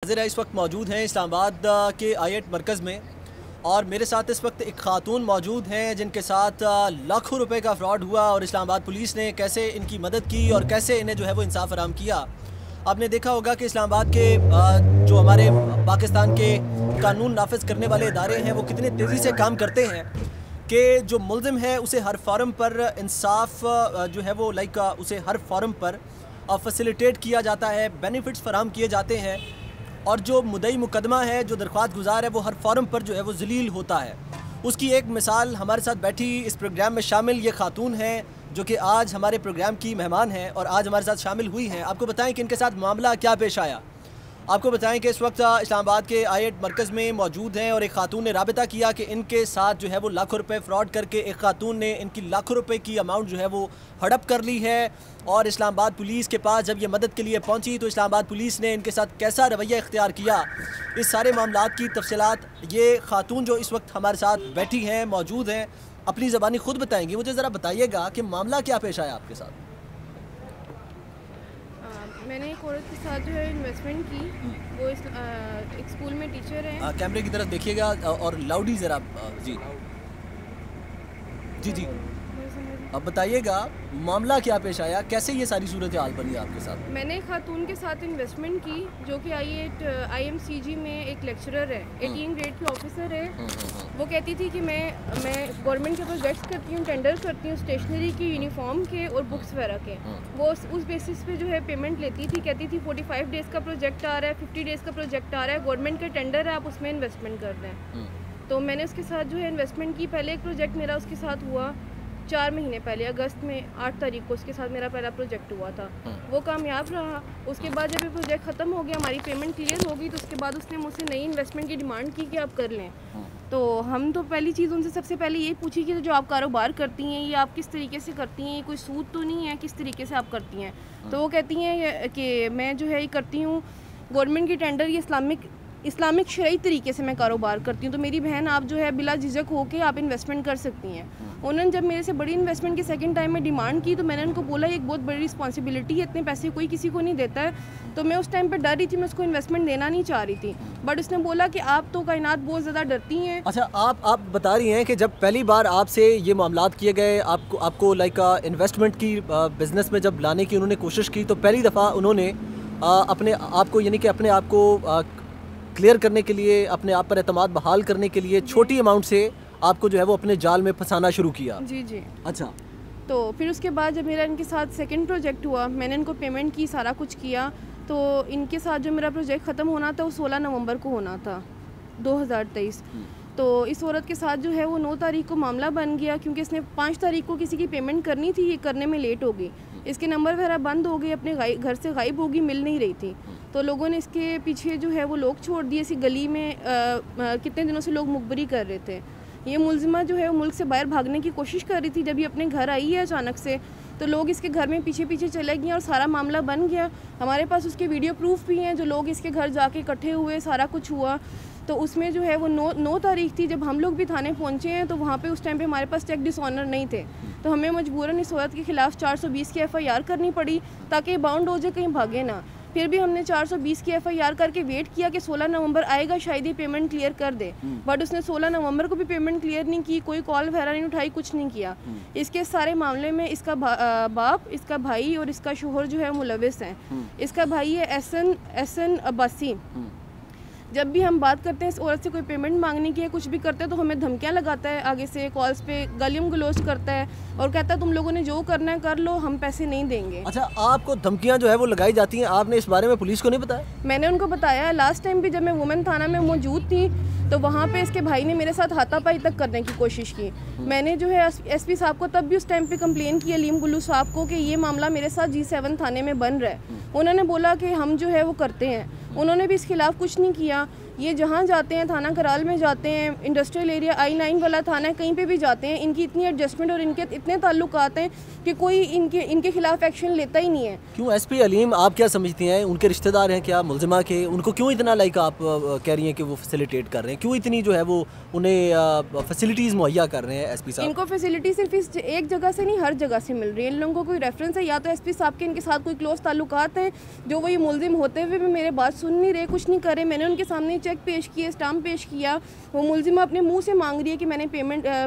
नाज़िर इस वक्त मौजूद हैं इस्लामाबाद के आई8 मरकज़ में, और मेरे साथ इस वक्त एक खातून मौजूद हैं जिनके साथ लाखों रुपए का फ्रॉड हुआ और इस्लामाबाद पुलिस ने कैसे इनकी मदद की और कैसे इन्हें जो है वो इंसाफ फराहम किया। आपने देखा होगा कि इस्लामाबाद के जो हमारे पाकिस्तान के कानून नाफिज करने वाले इदारे हैं वो कितने तेज़ी से काम करते हैं कि जो मुल्ज़िम है उसे हर फॉरम पर इंसाफ जो है वो उसे हर फॉरम पर फैसिलिटेट किया जाता है, बेनिफिट्स फराहम किए जाते हैं, और जो मुद्दई मुकदमा है, जो दरख्वास्त गुजार है, वो हर फॉरम पर जो है वो जलील होता है। उसकी एक मिसाल हमारे साथ बैठी इस प्रोग्राम में शामिल ये खातून हैं जो कि आज हमारे प्रोग्राम की मेहमान हैं और आज हमारे साथ शामिल हुई हैं। आपको बताएं कि इनके साथ मामला क्या पेश आया। आपको बताएं कि इस वक्त इस्लामाबाद के आई8 मरकज़ में मौजूद हैं और एक खातून ने राबिता किया कि इनके साथ जो है वो लाखों रुपए फ्रॉड करके एक खातून ने इनकी लाखों रुपए की अमाउंट जो है वो हड़प कर ली है। और इस्लामाबाद पुलिस के पास जब ये मदद के लिए पहुंची तो इस्लामाबाद पुलिस ने इनके साथ कैसा रवैया इख्तियार किया, इस सारे मामलात की तफसीलात ये खातून जो इस वक्त हमारे साथ बैठी हैं, मौजूद हैं, अपनी ज़बानी खुद बताएंगी। मुझे ज़रा बताइएगा कि मामला क्या पेश आया आपके साथ। मैंने एक औरत के साथ जो है इन्वेस्टमेंट की, वो एक स्कूल में टीचर है। कैमरे की तरफ देखिएगा और लाउडी ज़रा जी जी जी अब बताइएगा मामला क्या पेश आया, कैसे ये सारी सूरत हाल बनी आपके साथ। मैंने एक खातून के साथ इन्वेस्टमेंट की जो कि आई8 IMCG में एक लेक्चरर है, 18 ग्रेड की ऑफिसर है। वो कहती थी कि मैं गवर्नमेंट के प्रोजेक्ट्स करती हूँ, टेंडर करती हूँ स्टेशनरी के, यूनिफॉर्म के और बुक्स वगैरह के। वो उस बेसिस पे जो है पेमेंट लेती थी। कहती थी 45 डेज़ का प्रोजेक्ट आ रहा है, 50 डेज़ का प्रोजेक्ट आ रहा है, गवर्नमेंट का टेंडर है, आप उसमें इन्वेस्टमेंट कर दें। तो मैंने उसके साथ जो है इन्वेस्टमेंट की। पहले एक प्रोजेक्ट मेरा उसके साथ हुआ 4 महीने पहले, अगस्त में 8 तारीख को उसके साथ मेरा पहला प्रोजेक्ट हुआ था। वो कामयाब रहा। उसके बाद जब ये प्रोजेक्ट ख़त्म हो गया, हमारी पेमेंट क्लियर हो गई, तो उसके बाद उसने मुझसे नई इन्वेस्टमेंट की डिमांड की कि आप कर लें। तो हम तो पहली चीज़ उनसे सबसे पहले ये पूछी कि जो आप कारोबार करती हैं ये आप किस तरीके से करती हैं, ये कोई सूद तो नहीं है, किस तरीके से आप करती हैं। तो वो कहती हैं कि मैं जो है ये करती हूँ गवर्नमेंट की टेंडर, ये इस्लामिक शरई तरीके से मैं कारोबार करती हूँ। तो मेरी बहन आप जो है बिला झिझक होके आप इन्वेस्टमेंट कर सकती हैं। उन्होंने जब मेरे से बड़ी इन्वेस्टमेंट की सेकंड टाइम में डिमांड की तो मैंने उनको बोला ये एक बहुत बड़ी रिस्पॉन्सिबिलिटी है, इतने पैसे कोई किसी को नहीं देता है। तो मैं उस टाइम पे डर रही थी, मैं उसको इन्वेस्टमेंट देना नहीं चाह रही थी, बट उसने बोला कि आप तो कायनात बहुत ज़्यादा डरती हैं। अच्छा, आप बता रही हैं कि जब पहली बार आपसे ये मामलात किए गए, आपको इन्वेस्टमेंट की बिज़नेस में जब लाने की उन्होंने कोशिश की, तो पहली दफ़ा उन्होंने अपने आप को, यानी कि अपने आप को क्लियर करने के लिए, अपने आप पर एतमाद बहाल करने के लिए छोटी अमाउंट से आपको जो है वो अपने जाल में फंसाना शुरू किया। जी जी। अच्छा। तो फिर उसके बाद जब मेरा इनके साथ सेकंड प्रोजेक्ट हुआ, मैंने इनको पेमेंट की, सारा कुछ किया। तो इनके साथ जो मेरा प्रोजेक्ट ख़त्म होना था वो 16 नवंबर को होना था 2023। तो इस औरत के साथ जो है वो 9 तारीख को मामला बन गया, क्योंकि इसने 5 तारीख को किसी की पेमेंट करनी थी, ये करने में लेट हो गई। इसके नंबर वगैरह बंद हो गए, अपने घर से गायब होगी, मिल नहीं रही थी। तो लोगों ने इसके पीछे जो है वो लोग छोड़ दिए। इसी गली में कितने दिनों से लोग मुखबरी कर रहे थे। ये मुलजिमा जो है वो मुल्क से बाहर भागने की कोशिश कर रही थी। जब ये अपने घर आई है अचानक से, तो लोग इसके घर में पीछे पीछे चले गए और सारा मामला बन गया। हमारे पास उसके वीडियो प्रूफ भी हैं, जो लोग इसके घर जाके इकट्ठे हुए, सारा कुछ हुआ। तो उसमें जो है वो 9 तारीख थी, जब हम लोग भी थाने पहुंचे हैं तो वहाँ पे उस टाइम पे हमारे पास चेक डिसऑनर नहीं थे। तो हमें मजबूरन इस औरत के खिलाफ 420 की FIR करनी पड़ी ताकि बाउंड हो जाए, कहीं भागे ना। फिर भी हमने 420 की FIR करके वेट किया कि 16 नवंबर आएगा, शायद ही पेमेंट क्लियर कर दे। बट उसने 16 नवंबर को भी पेमेंट क्लियर नहीं की, कोई कॉल वगैरह नहीं उठाई, कुछ नहीं किया। इसके सारे मामले में इसका बाप, इसका भाई और इसका शोहर जो है मुलविस हैं। इसका भाई है एहसन अब्बासी। जब भी हम बात करते हैं इस औरत से कोई पेमेंट मांगने की है, कुछ भी करते हैं, तो हमें धमकियां लगाता है, आगे से कॉल्स पे गालियों गलौज करता है और कहता है तुम लोगों ने जो करना है कर लो, हम पैसे नहीं देंगे। अच्छा, आपको धमकियां जो है वो लगाई जाती हैं, आपने इस बारे में पुलिस को नहीं बताया? मैंने उनको बताया। लास्ट टाइम भी जब मैं वुमेन थाना में मौजूद थी तो वहाँ पे इसके भाई ने मेरे साथ हाथापाई तक करने की कोशिश की। मैंने जो है SP साहब को तब भी उस टाइम पे कंप्लेन की, अलीम गुल्लू साहब को, कि ये मामला मेरे साथ G7 थाने में बन रहा है। उन्होंने बोला कि हम जो है वो करते हैं, उन्होंने भी इस खिलाफ कुछ नहीं किया। ये जहाँ जाते हैं, थाना कराल में जाते हैं, इंडस्ट्रियल एरिया I-9 वाला थाना है, कहीं पे भी जाते हैं, इनकी इतनी एडजस्टमेंट और इनके इतने ताल्लुकात हैं कि कोई इनके खिलाफ एक्शन लेता ही नहीं है। क्यों एसपी अलीम, आप क्या समझती हैं, उनके रिश्तेदार हैं क्या मुलजिमा के, उनको क्यों इतना लाइक आप कह रही हैं कि वो फैसिलिटेट कर रहे हैं, क्यों इतनी जो है वो उन्हें फैसिलिटीज़ मुहैया कर रहे हैं एसपी साहब? इनको फैसिलिटी सिर्फ इस एक जगह से नहीं, हर जगह से मिल रही है। इन लोगों को कोई रेफरेंस है, या तो एसपी साहब के इनके साथ कोई क्लोज ताल्लुकात हैं, जो वो ये मुलजिम होते हुए भी मेरे बात सुन नहीं रहे, कुछ नहीं करे। मैंने उनके सामने चेक पेश किए, स्टाम्प पेश किया, वो मुलजिमा अपने मुंह से मांग रही है कि मैंने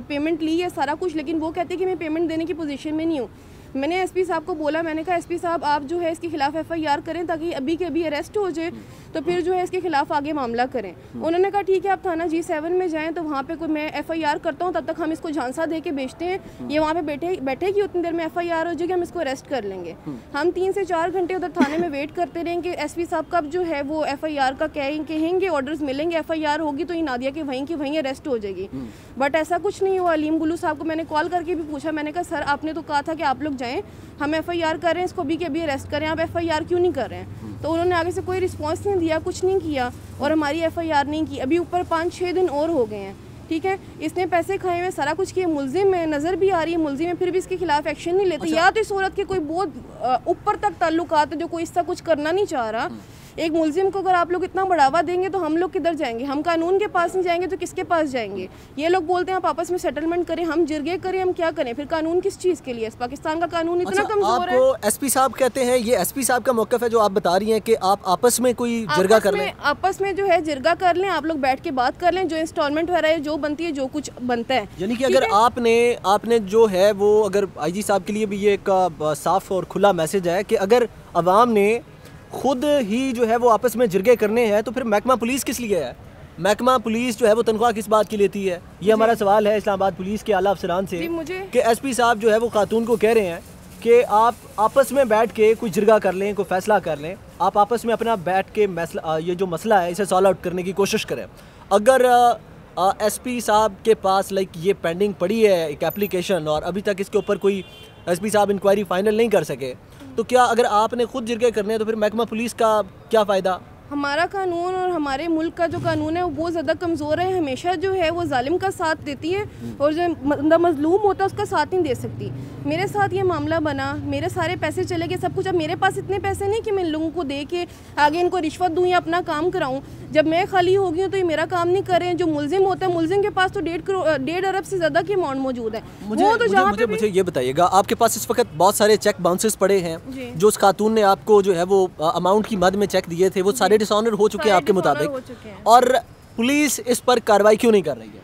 पेमेंट ली है सारा कुछ, लेकिन वो कहती है कि मैं पेमेंट देने की पोजीशन में नहीं हूँ। मैंने एसपी साहब को बोला, मैंने कहा एसपी साहब आप जो है इसके खिलाफ FIR करें ताकि अभी के अभी अरेस्ट हो जाए, तो फिर जो है इसके खिलाफ आगे मामला करें। उन्होंने कहा ठीक है आप थाना G7 में जाएं, तो वहाँ पे कोई मैं FIR करता हूँ, तब तक हम इसको झांसा दे के बेचते हैं, ये वहाँ पे बैठेगी, उतनी देर में FIR हो जाएगी, हम इसको अरेस्ट कर लेंगे। हम 3 से 4 घंटे उधर थाने में वेट करते रहेंगे, एसपी साहब कब जो है वो FIR का कहेंगे, ऑर्डर्स मिलेंगे, FIR होगी तो ये नादिया के वहीं अरेस्ट हो जाएगी। बट ऐसा कुछ नहीं हुआ। अलीम गुल्लू साहब को मैंने कॉल करके भी पूछा, मैंने कहा सर आपने तो कहा था कि आप लोग जाएँ, हम FIR कर रहे हैं, इसको अभी के अभी अरेस्ट करें, आप FIR क्यों नहीं कर रहे हैं? तो उन्होंने आगे से कोई रिस्पांस नहीं दिया, कुछ नहीं किया और हमारी FIR नहीं की। अभी ऊपर 5-6 दिन और हो गए हैं, ठीक है। इसने पैसे खाए हुए, सारा कुछ किया, मुलजिम है, नज़र भी आ रही है मुलजिम है, फिर भी इसके खिलाफ एक्शन नहीं लेते। या तो इस औरत के कोई बहुत ऊपर तक ताल्लुकात है जो कोई इसका कुछ करना नहीं चाह रहा। एक मुलजिम को अगर आप लोग इतना बढ़ावा देंगे तो हम लोग किधर जाएंगे? हम कानून के पास नहीं जाएंगे तो किसके पास जाएंगे? ये लोग बोलते हैं आप आपस में सेटलमेंट करें, हम जिरगे करें, हम क्या करें? फिर कानून किस चीज़ के लिए? पाकिस्तान का कानून इतना कमजोर है। आपको एसपी साहब कहते हैं, ये एसपी साहब का मौक़िफ़ है जो आप बता रही हैं कि आप आपस में कोई जिरगा कर लें, आपस में जो है जिरगा कर लें, आप लोग बैठ के बात कर लें, जो इंस्टॉलमेंट वगैरह जो बनती है, जो कुछ बनता है। यानी कि अगर आपने जो है वो, अगर IG साहब के लिए भी ये एक साफ और खुला मैसेज है कि अगर अवाम ने खुद ही जो है वो आपस में जिरगे करने हैं, तो फिर महकमा पुलिस किस लिए है? महकमा पुलिस जो है वो तनख्वाह किस बात की लेती है? ये हमारा सवाल है इस्लामाबाद पुलिस के आला अफसरान से कि एसपी साहब जो है वो खातून को कह रहे हैं कि आप आपस में बैठ के कोई जिरगा कर लें, कोई फैसला कर लें, आप आपस में अपना बैठ के ये जो मसला है इसे सॉल्व आउट करने की कोशिश करें। अगर एसपी साहब के पास लाइक ये पेंडिंग पड़ी है एक एप्लीकेशन और अभी तक इसके ऊपर कोई एसपी साहब इंक्वायरी फाइनल नहीं कर सके, तो क्या अगर आपने खुद जिरगे करने हैं तो फिर महकमा पुलिस का क्या फ़ायदा? हमारा कानून और हमारे मुल्क का जो कानून है वो बहुत ज़्यादा कमज़ोर है। हमेशा जो है वो जालिम का साथ देती है और जो बंदा मजलूम होता है उसका साथ नहीं दे सकती। मेरे साथ ये मामला बना, मेरे सारे पैसे चले गए, सब कुछ। अब मेरे पास इतने पैसे नहीं कि मैं लोगों को दे के आगे इनको रिश्वत दूँ या अपना काम कराऊँ। जब मैं खाली हो गई हूँ तो ये मेरा काम नहीं कर रहे हैं। जो मुलजिम होता है, मुलजिम के पास तो 1.5 अरब से ज़्यादा की अमाउंट मौजूद है। मुझे ये बताइएगा, आपके पास इस वक्त बहुत सारे चेक बाउंसेस पड़े हैं जो उस खातून ने आपको जो है वो अमाउंट की मद में चेक दिए थे, वो सारे डिसऑनर हो चुके हैं आपके मुताबिक, और पुलिस इस पर कार्रवाई क्यों नहीं कर रही है?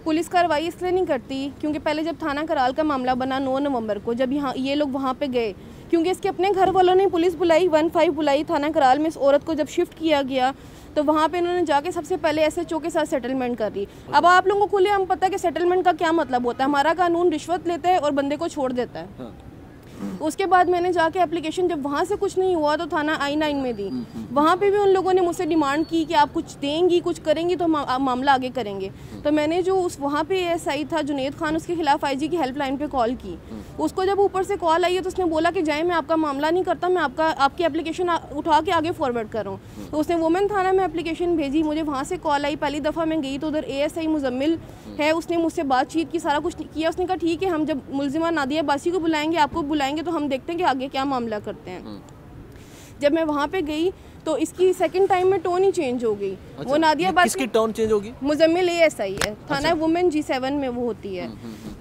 पुलिस कार्रवाई इसलिए नहीं करती क्योंकि पहले जब थाना कराल का मामला बना 9 नवंबर को, जब ये लोग वहाँ पे गए, क्योंकि इसके अपने घर वालों ने पुलिस बुलाई, 15 बुलाई थाना कराल में। इस औरत को जब शिफ्ट किया गया तो वहाँ पे इन्होंने जाके सबसे पहले SHO के साथ सेटलमेंट कर दी। अब आप लोगों को खुले हम पता है कि सेटलमेंट का क्या मतलब होता है। हमारा कानून रिश्वत लेता है और बंदे को छोड़ देता है। उसके बाद मैंने जाके एप्लीकेशन, जब वहाँ से कुछ नहीं हुआ तो थाना I-9 में दी। वहाँ पे भी उन लोगों ने मुझसे डिमांड की कि आप कुछ देंगी, कुछ करेंगी तो मामला आगे करेंगे। तो मैंने जो उस वहाँ पे ASI था जुनेद खान, उसके खिलाफ IG की हेल्पलाइन पे कॉल की। उसको जब ऊपर से कॉल आई है तो उसने बोला कि जाए, मैं आपका मामला नहीं करता, मैं आपकी एप्लीकेशन उठा के आगे फॉरवर्ड कर रहा हूँ। तो उसने वुमेन थाना में एप्लीकेशन भेजी, मुझे वहाँ से कॉल आई। पहली दफ़ा मैं गई तो उधर ASI मुजम्मिल है, उसने मुझसे बातचीत की, सारा कुछ किया। उसने कहा ठीक है, हम जब मुलजिमा नादिया अब्बासी को बुलाएंगे, आपको बुलाएंगे, तो हम देखते हैं कि आगे क्या मामला करते हैं। जब मैं वहाँ पे गई तो इसकी सेकंड टाइम में टोन ही चेंज हो गई। अच्छा, वो नादिया अब्बासी, किसकी टोन चेंज होगी? मुजम्मिल ASI है, थाना वुमेन G7 में वो होती है।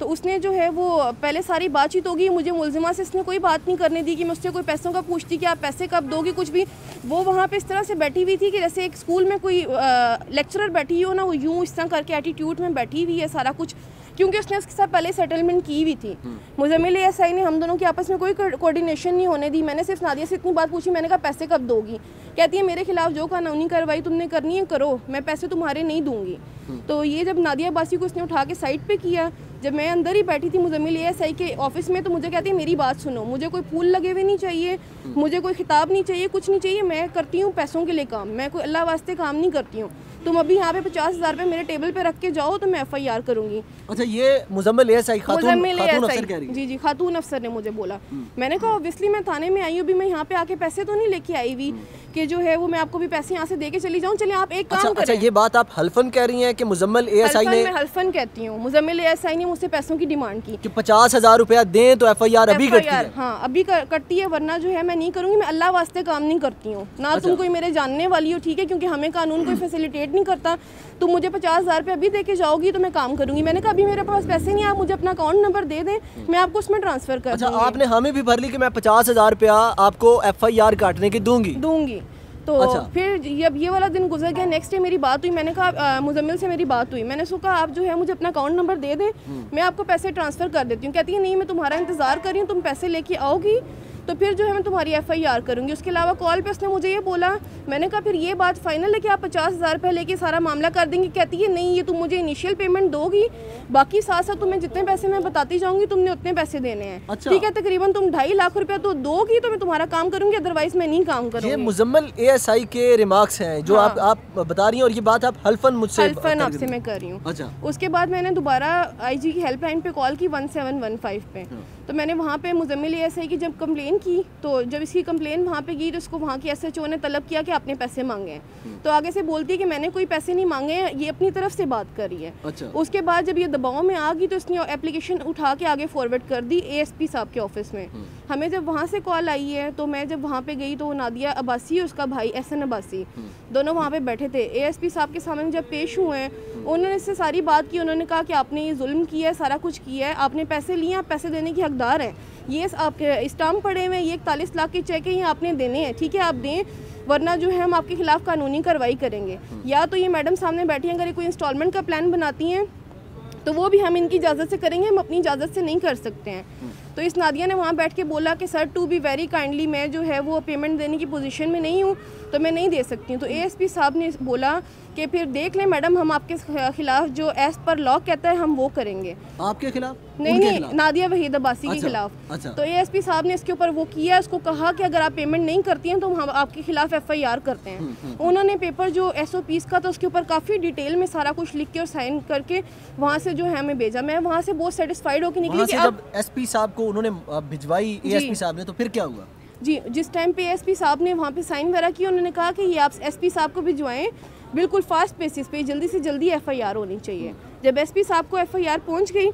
तो उसने जो है वो पहले सारी बातचीत होगी, मुझे मुलजिमा से इसने कोई बात नहीं करने दी कि मैं उससे कोई पैसों का पूछती कि आप पैसे कब दोगी, कुछ भी। वो वहाँ पे इस तरह से बैठी हुई थी कि जैसे एक स्कूल में कोई लेक्चरर बैठी हो ना, वो यूँ इस तरह करके एटीट्यूड में बैठी हुई है सारा कुछ, क्योंकि उसने उसके साथ पहले सेटलमेंट की हुई थी। मुजम्मिल ASI ने हम दोनों के आपस में कोई कोऑर्डिनेशन नहीं होने दी। मैंने सिर्फ नादिया से इतनी बात पूछी, मैंने कहा पैसे कब दोगी? कहती है मेरे खिलाफ जो कानूनी कार्रवाई तुमने करनी है करो, मैं पैसे तुम्हारे नहीं दूंगी। तो ये जब नादिया अब्बासी को उसने उठा के साइड पे किया, जब मैं अंदर ही बैठी थी मुजम्मिल ASI के ऑफिस में, तो मुझे कहती है मेरी बात सुनो, मुझे कोई फूल लगे हुए नहीं चाहिए, मुझे कोई खिताब नहीं चाहिए, कुछ नहीं चाहिए, मैं करती हूँ पैसों के लिए काम, मैं कोई अल्लाह वास्ते काम नहीं करती हूँ। तुम अभी यहाँ पे 50,000 रुपये मेरे टेबल पे रख के जाओ तो मैं FIR करूँगी। अच्छा, ये मुजम्मिल ASI खातून अफसर कह रही है? जी, खातून अफसर ने मुझे बोला। मैंने कहा ऑब्वियसली मैं थाने में आई हूँ, भी मैं यहाँ पे आके पैसे तो नहीं लेके आई हुई कि जो है वो मैं आपको भी पैसे यहाँ से दे के चली जाऊँ। चलिए आप एक काम करें। अच्छा, ये बात आप हल्फन कह रही हैं कि मुजम्मिल एएसआई ने? मैं हल्फन कहती हूँ, मुजम्मिल एएसआई ने मुझसे पैसों की डिमांड की कि 50,000 रुपया दें तो एफआईआर अभी कटती है। हाँ अभी कटती है, वरना जो है मैं नहीं करूँगी। मैं अल्लाह वास्ते काम नहीं करती हूँ ना। अच्छा। तुम कोई मेरे जानने वाली हो, ठीक है, क्योंकि हमें कानून कोई फैसिलिटेट नहीं करता। तुम मुझे 50,000 रुपये अभी दे के जाओगी तो मैं काम करूँगी। मैंने कहा अभी मेरे पास पैसे नहीं, आप मुझे अपना अकाउंट नंबर दे दें, मैं आपको उसमें ट्रांसफर कर दूँगी। आपने हमें भी भर ली कि मैं 50,000 रुपया आपको एफआईआर काटने की दूंगी। तो फिर जब ये वाला दिन गुजर गया, नेक्स्ट डे मेरी बात हुई। मैंने कहा मुजम्मिल से मेरी बात हुई, मैंने उसको कहा आप जो है मुझे अपना अकाउंट नंबर दे दें, मैं आपको पैसे ट्रांसफ़र कर देती हूँ। कहती है नहीं, मैं तुम्हारा इंतज़ार कर रही हूँ, तुम पैसे लेके आओगी तो फिर जो है मैं तुम्हारी एफआईआर करूँगी। उसके अलावा कॉल पे उसने मुझे ये बोला, मैंने कहा फिर ये बात फाइनल है कि आप 50,000 रुपये लेके सारा मामला कर देंगी? कहती है नहीं, ये तुम मुझे इनिशियल पेमेंट दोगी, बाकी साथ साथ तुम्हें जितने पैसे मैं बताती जाऊँगी तुमने उतने पैसे देने हैं। अच्छा। ठीक है, तकरीबन तुम 2.5 लाख रुपया तो दोगी तो मैं तुम्हारा काम करूँगी, अदरवाइज मैं नहीं काम करूँगी। ये मुजम्मिल एएसआई के रिमार्क्स हैं जो आप बता रही हैं, और ये बात आप हल्फन मुझसे आपसे मैं कर रही हूँ। अच्छा। उसके बाद मैंने दोबारा आईजी की हेल्पलाइन पे कॉल की 1715 पे। तो मैंने वहाँ पे मुजम्मिल एएसआई की जब कंप्लेन की, तो जब इसकी कंप्लेन वहाँ पे गई तो उसको वहाँ की एसएचओ ने तलब किया कि आपने पैसे मांगे हैं। तो आगे से बोलती है कि मैंने कोई पैसे नहीं मांगे हैं, ये अपनी तरफ से बात कर रही है। अच्छा। उसके बाद जब ये दबाव में आ गई तो इसने एप्लीकेशन उठा के आगे फॉरवर्ड कर दी एएसपी साहब के ऑफिस में। हमें जब वहाँ से कॉल आई है तो मैं जब वहाँ पे गई तो नादिया अब्बासी, उसका भाई एहसन अब्बासी, दोनों वहाँ पे बैठे थे। एएसपी साहब के सामने जब पेश हुए हैं, उन्होंने इससे सारी बात की। उन्होंने कहा कि आपने ये जुल्म किया है, सारा कुछ किया है, आपने पैसे लिए, आप पैसे देने की हकदार हैं, ये आपके स्टाम्प पड़े हुए हैं, ये 41 लाख के चेक है, ये आपने देने हैं, ठीक है आप दें, वरना जो है हम आपके खिलाफ कानूनी कार्रवाई करेंगे। या तो ये मैडम सामने बैठी हैं, अगर ये कोई इंस्टॉलमेंट का प्लान बनाती हैं तो वो भी हम इनकी इजाज़त से करेंगे, हम अपनी इजाज़त से नहीं कर सकते हैं। तो इस नादिया ने वहाँ बैठ के बोला कि sir to be very kindly, मैं जो है वो पेमेंट देने की पोजीशन में नहीं हूँ तो मैं नहीं दे सकती हूँ। तो एएसपी साहब ने बोला कि फिर देख लें मैडम, हम आपके खिलाफ जो एज पर लॉ कहता है हम वो करेंगे। आपके खिलाफ? नहीं, नादिया वहीद अब्बासी के खिलाफ। अच्छा। तो एएसपी साहब ने इसके ऊपर वो किया, उसको कहा कि अगर आप पेमेंट नहीं करती हैं तो हम आपके खिलाफ एफआईआर करते हैं। उन्होंने पेपर जो एसओपीस का था उसके ऊपर काफ़ी डिटेल में सारा कुछ लिख के और साइन करके वहाँ से जो है हमें भेजा। मैं वहाँ से बहुत सेटिस्फाइड होकर निकली कि जब एसपी साहब को उन्होंने भिजवाई एएसपी साहब ने, तो फिर क्या हुआ? जी, जिस टाइम पे एएसपी साहब ने वहाँ पे साइन वगैरह किया, उन्होंने कहा कि ये आप एसपी साहब को भिजवाएं, बिल्कुल फास्ट बेसिस पे, जल्दी से जल्दी एफआईआर होनी चाहिए। जब एसपी साहब को एफआईआर पहुँच गई,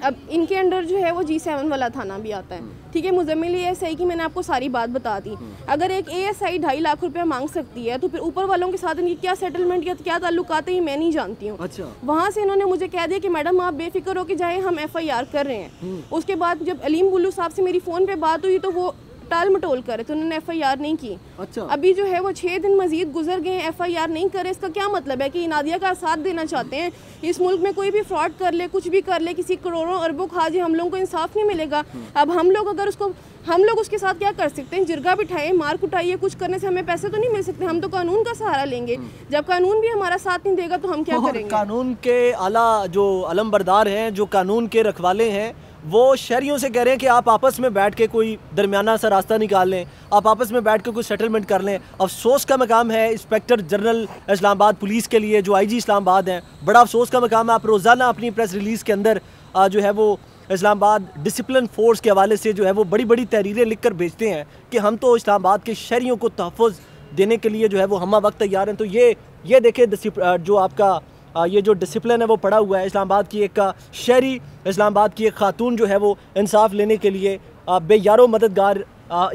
अब इनके अंडर जो है वो G7 वाला थाना भी आता है, ठीक है। मुजम्मिल एएसआई की मैंने आपको सारी बात बता दी। अगर एक एएसआई 2.5 लाख रुपया मांग सकती है तो फिर ऊपर वालों के साथ इनकी क्या सेटलमेंट या क्या ताल्लुकात है ये मैं नहीं जानती हूँ। अच्छा। वहाँ से इन्होंने मुझे कह दिया कि मैडम आप बेफिक्र होकर जाएं, हम एफआईआर कर रहे हैं। उसके बाद जब अलीम बुल्लू साहब से मेरी फ़ोन पे बात हुई तो वो टाल मटोल करे, तो उन्होंने एफआईआर नहीं की। अच्छा। अभी जो है वो 6 दिन मजीद गुजर गए, एफआईआर नहीं करे। इसका क्या मतलब है कि नादिया का साथ देना चाहते हैं? इस मुल्क में कोई भी फ्रॉड कर ले, कुछ भी कर ले, किसी करोड़ों अरबों खा जाए, हम लोगों को इंसाफ नहीं मिलेगा। अब हम लोग अगर हम लोग उसके साथ क्या कर सकते हैं? जिरगा बिठाएं, मार कुटाइए, कुछ करने से हमें पैसे तो नहीं मिल सकते। हम तो कानून का सहारा लेंगे। जब कानून भी हमारा साथ नहीं देगा तो हम क्या करेंगे? कानून के आला जो अलमबरदार हैं, जो कानून के रखवाले हैं, वो शहरियों से कह रहे हैं कि आप आपस में बैठ के कोई दरमियाना सा रास्ता निकाल लें, आप आपस में बैठ के कोई सेटलमेंट कर लें। अफसोस का मकाम है इंस्पेक्टर जनरल इस्लामाबाद पुलिस के लिए, जो आईजी इस्लामाबाद हैं, बड़ा अफसोस का मकाम है। आप रोज़ाना अपनी प्रेस रिलीज़ के अंदर जो है वो इस्लामाबाद डिसिप्लिन फोर्स के हवाले से जो है वो बड़ी बड़ी तहरीरें लिख कर भेजते हैं कि हम तो इस्लामाबाद के शहरियों को तहफ़्फ़ुज़ देने के लिए जो है वो हम वक्त तैयार हैं। तो ये देखें जो आपका ये जो डिसिप्लिन है वो पड़ा हुआ है। इस्लामाबाद की एक शहरी, इस्लामाबाद की एक खातून जो है वो इंसाफ लेने के लिए बेयारो मददगार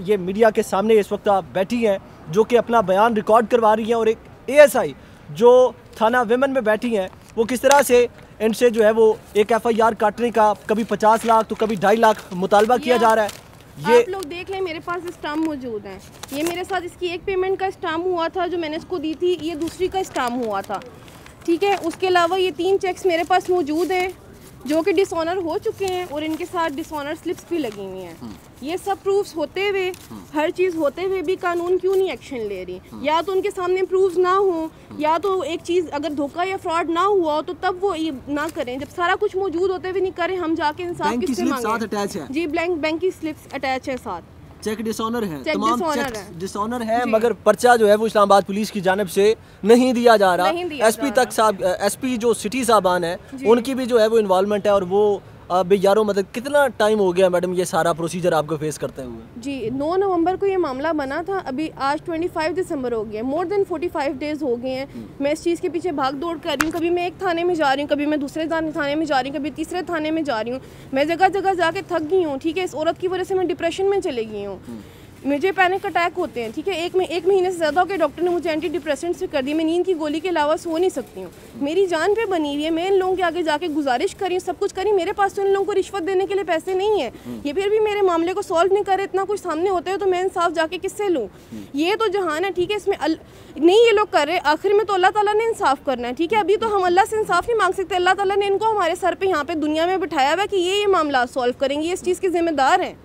ये मीडिया के सामने इस वक्त बैठी हैं, जो कि अपना बयान रिकॉर्ड करवा रही हैं। और एक एएसआई जो थाना विमेन में बैठी हैं, वो किस तरह से इनसे जो है वो एक एफआईआर काटने का कभी 50 लाख तो कभी 2.5 लाख मुतालबा किया जा रहा है। ये आप लोग देख लें, मेरे पास स्टाम्प मौजूद हैं। ये मेरे साथ इसकी एक पेमेंट का स्टाम्प हुआ था जो मैंने इसको दी थी, ये दूसरी का स्टाम्प हुआ था, ठीक है। उसके अलावा ये 3 चेक्स मेरे पास मौजूद हैं जो कि डिसऑनर हो चुके हैं और इनके साथ डिसऑनर स्लिप्स भी लगी हुई हैं। ये सब प्रूफ्स होते हुए, हर चीज़ होते हुए भी कानून क्यों नहीं एक्शन ले रही? या तो उनके सामने प्रूफ्स ना हो, या तो एक चीज़ अगर धोखा या फ्रॉड ना हुआ हो तो तब वो ये ना करें। जब सारा कुछ मौजूद होते हुए नहीं करें, हम जाके इंसाफ किससे मांगे? जी, बैंक की स्लिप्स अटैच है साथ। चेक डिसऑनर है, तमाम चेक डिसऑनर है, मगर पर्चा जो है वो इस्लामाबाद पुलिस की जानिब से नहीं दिया जा रहा। एसपी तक साहब, एसपी जो सिटी साहबान है, उनकी भी जो है वो इन्वॉल्वमेंट है और वो बे यारो मतलब कितना टाइम हो गया मैडम ये सारा प्रोसीजर आपको फेस करते हुए? जी 9 नवंबर को ये मामला बना था, अभी आज 25 दिसंबर हो गए, मोर देन 45 डेज़ हो गए हैं। मैं इस चीज़ के पीछे भाग दौड़ कर रही हूँ, कभी मैं एक थाने में जा रही हूँ, कभी मैं दूसरे थाने में जा रही हूँ, कभी तीसरे थाने में जा रही हूँ। मैं जगह जगह जाके थक गई हूँ, ठीक है। इस औरत की वजह से मैं डिप्रेशन में चली गई हूँ, मुझे पैनिक अटैक होते हैं, ठीक है। एक महीने से ज़्यादा हो गया, डॉक्टर ने मुझे एंटी डिप्रेसेंट्स भी कर दिए, मैं नींद की गोली के अलावा सो नहीं सकती हूँ। मेरी जान पे बनी हुई है, मैं इन लोगों के आगे जाके गुजारिश करी, सब कुछ करी, मेरे पास तो इन लोगों को रिश्वत देने के लिए पैसे नहीं है। ये फिर भी मेरे मामले को सॉल्व नहीं करे, इतना कुछ सामने होते हैं तो मैं इंसाफ जाके किससे लूँ? ये तो जहान है, ठीक है, इसमें नहीं ये लोग कर रहे, आखिर में तो अल्लाह ताला ने इंसाफ करना है, ठीक है। अभी तो हम अल्लाह से इंसाफ नहीं मांग सकते, अल्लाह ताला ने इनको हमारे सर पे यहाँ पे दुनिया में बिठाया हुआ है कि ये मामला सॉल्व करेंगे, इस चीज़ के जिम्मेदार हैं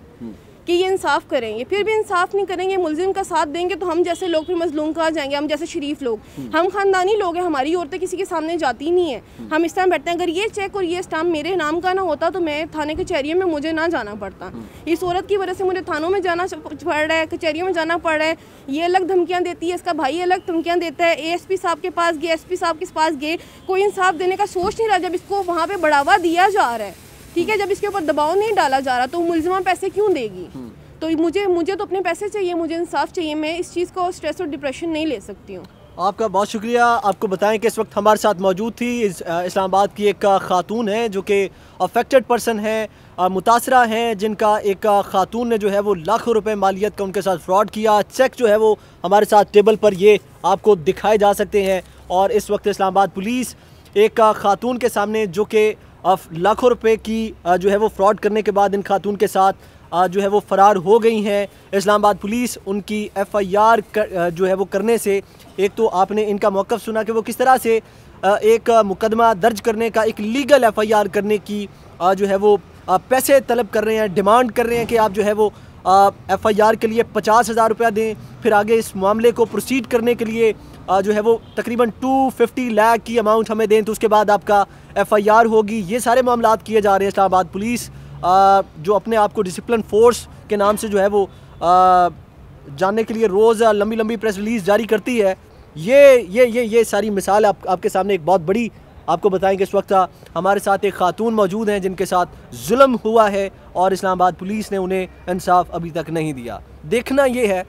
कि ये इंसाफ करेंगे। फिर भी इंसाफ नहीं करेंगे, मुलजिम का साथ देंगे तो हम जैसे लोग फिर मजलूम कहा जाएंगे, हम जैसे शरीफ लोग, हम खानदानी लोग हैं, हमारी औरतें किसी के सामने जाती नहीं है, हम इस टाइम बैठते हैं। अगर ये चेक और ये स्टाम्प मेरे नाम का ना होता तो मैं थाने कचहरियों में मुझे ना जाना पड़ता। इस औरत की वजह से मुझे थानों में जाना पड़ रहा है, कचहरियों में जाना पड़ रहा है। ये अलग धमकियाँ देती है, इसका भाई अलग धमकियाँ देता है, ASP साहब के पास गए, SP साहब के पास गए, कोई इंसाफ देने का सोच नहीं रहा। जब इसको वहाँ पर बढ़ावा दिया जा रहा है, ठीक है, जब इसके ऊपर दबाव नहीं डाला जा रहा तो मुलजिमा पैसे क्यों देगी? तो मुझे तो अपने पैसे चाहिए, मुझे इंसाफ चाहिए, मैं इस चीज़ को स्ट्रेस और डिप्रेशन नहीं ले सकती हूँ। आपका बहुत शुक्रिया। आपको बताएं कि इस वक्त हमारे साथ मौजूद थी इस्लामाबाद की एक खातून है जो कि अफेक्टेड पर्सन है, मुतासरा हैं, जिनका एक खातून ने जो है वो लाखों रुपए मालियत का उनके साथ फ्रॉड किया। चेक जो है वो हमारे साथ टेबल पर ये आपको दिखाए जा सकते हैं। और इस वक्त इस्लामाबाद पुलिस एक खातून के सामने जो कि लाखों रुपए की जो है वो फ्रॉड करने के बाद इन खातून के साथ जो है वो फ़रार हो गई हैं। इस्लामाबाद पुलिस उनकी FIR जो है वो करने से, एक तो आपने इनका मौक़िफ़ सुना कि वो किस तरह से एक मुकदमा दर्ज करने का, एक लीगल FIR करने की जो है वो पैसे तलब कर रहे हैं, डिमांड कर रहे हैं कि आप जो है वो FIR के लिए 50,000 रुपया दें, फिर आगे इस मामले को प्रोसीड करने के लिए जो है वो तकरीबन 250 लाख की अमाउंट हमें दें तो उसके बाद आपका FIR होगी। ये सारे मामलात किए जा रहे हैं। इस्लामाबाद पुलिस जो अपने आप को डिसिप्लिन फोर्स के नाम से जो है वो जानने के लिए रोज़ लंबी लंबी प्रेस रिलीज़ जारी करती है। ये सारी मिसाल आपके सामने एक बहुत बड़ी आपको बताएंगे। इस वक्त हमारे साथ एक खातून मौजूद हैं जिनके साथ जुल्म हुआ है और इस्लामाबाद पुलिस ने उन्हें इंसाफ अभी तक नहीं दिया। देखना ये है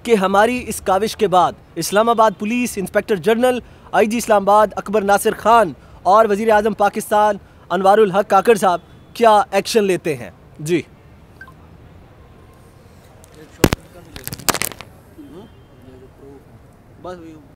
कि हमारी इस काविश के बाद Islamabad police inspector general IG Islamabad Akbar Nasir Khan और वज़ीर आज़म पाकिस्तान अनवारुल हक काकड़ साहब क्या एक्शन लेते हैं। जी बस